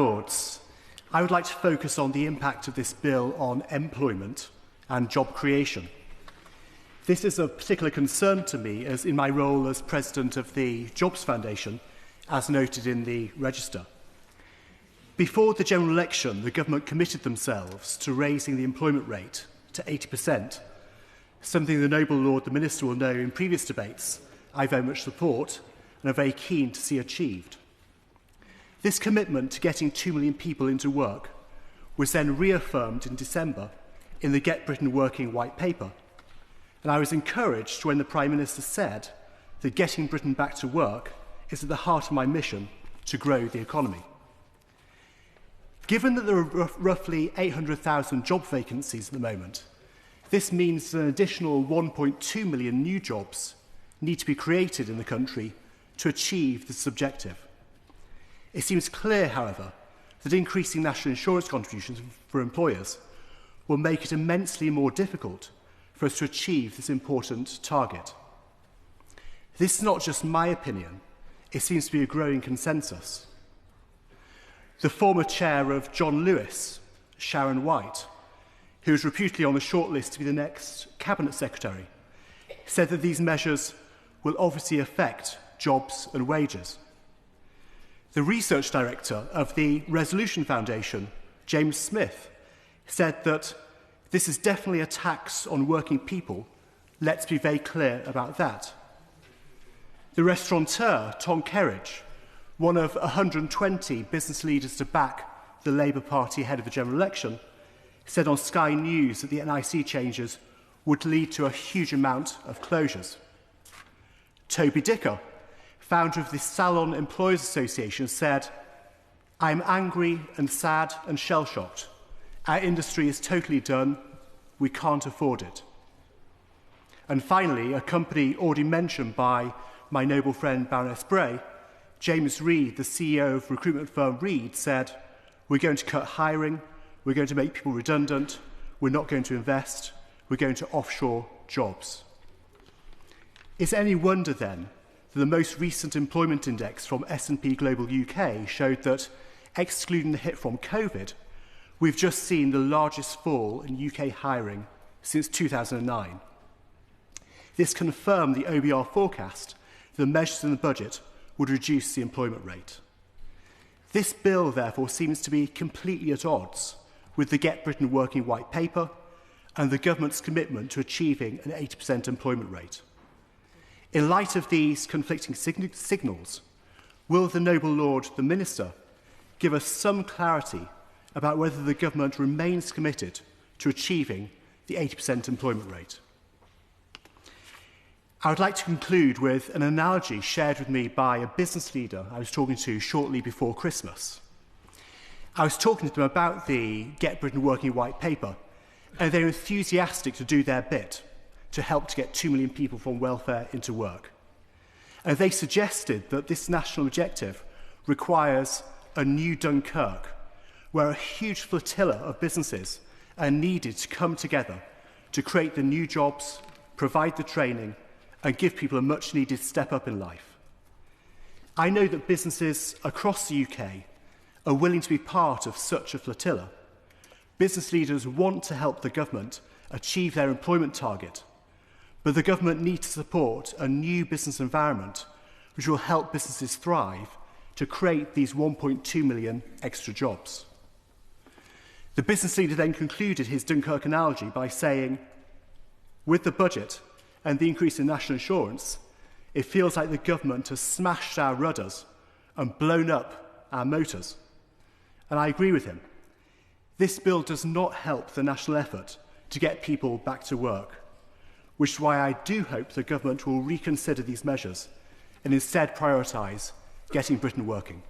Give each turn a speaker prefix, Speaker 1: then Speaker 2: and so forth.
Speaker 1: Lords, I would like to focus on the impact of this bill on employment and job creation. This is of particular concern to me as in my role as President of the Jobs Foundation, as noted in the Register. Before the general election, the government committed themselves to raising the employment rate to 80%, something the Noble Lord the Minister will know in previous debates I very much support and are very keen to see achieved. This commitment to getting 2 million people into work was then reaffirmed in December in the Get Britain Working White Paper, and I was encouraged when the Prime Minister said that getting Britain back to work is at the heart of my mission to grow the economy. Given that there are roughly 800,000 job vacancies at the moment, this means that an additional 1.2 million new jobs need to be created in the country to achieve this objective. It seems clear, however, that increasing national insurance contributions for employers will make it immensely more difficult for us to achieve this important target. This is not just my opinion, it seems to be a growing consensus. The former chair of John Lewis, Sharon White, who is reputedly on the shortlist to be the next Cabinet Secretary, said that these measures will obviously affect jobs and wages. The research director of the Resolution Foundation, James Smith, said that this is definitely a tax on working people. Let's be very clear about that. The restaurateur, Tom Kerridge, one of 120 business leaders to back the Labour Party ahead of the general election, said on Sky News that the NIC changes would lead to a huge amount of closures. Toby Dicker, founder of the Salon Employers Association, said, "I'm angry and sad and shell-shocked. Our industry is totally done. We can't afford it." And finally, a company already mentioned by my noble friend Baroness Bray, James Reed, the CEO of recruitment firm Reed, said, "We're going to cut hiring, we're going to make people redundant, we're not going to invest, we're going to offshore jobs." Is it any wonder then that the most recent employment index from S&P Global UK showed that, excluding the hit from COVID, we've just seen the largest fall in UK hiring since 2009. This confirmed the OBR forecast that the measures in the budget would reduce the employment rate. This bill, therefore, seems to be completely at odds with the Get Britain Working White Paper and the government's commitment to achieving an 80% employment rate. In light of these conflicting signals, will the Noble Lord, the Minister, give us some clarity about whether the government remains committed to achieving the 80% employment rate? I would like to conclude with an analogy shared with me by a business leader I was talking to shortly before Christmas. I was talking to them about the Get Britain Working White Paper, and they're enthusiastic to do their bit to help to get 2 million people from welfare into work. And they suggested that this national objective requires a new Dunkirk, where a huge flotilla of businesses are needed to come together to create the new jobs, provide the training, and give people a much-needed step up in life. I know that businesses across the UK are willing to be part of such a flotilla. Business leaders want to help the government achieve their employment target, but the government needs to support a new business environment which will help businesses thrive to create these 1.2 million extra jobs. The business leader then concluded his Dunkirk analogy by saying, "With the budget and the increase in national insurance, it feels like the government has smashed our rudders and blown up our motors." And I agree with him. This bill does not help the national effort to get people back to work, which is why I do hope the government will reconsider these measures and instead prioritise getting Britain working.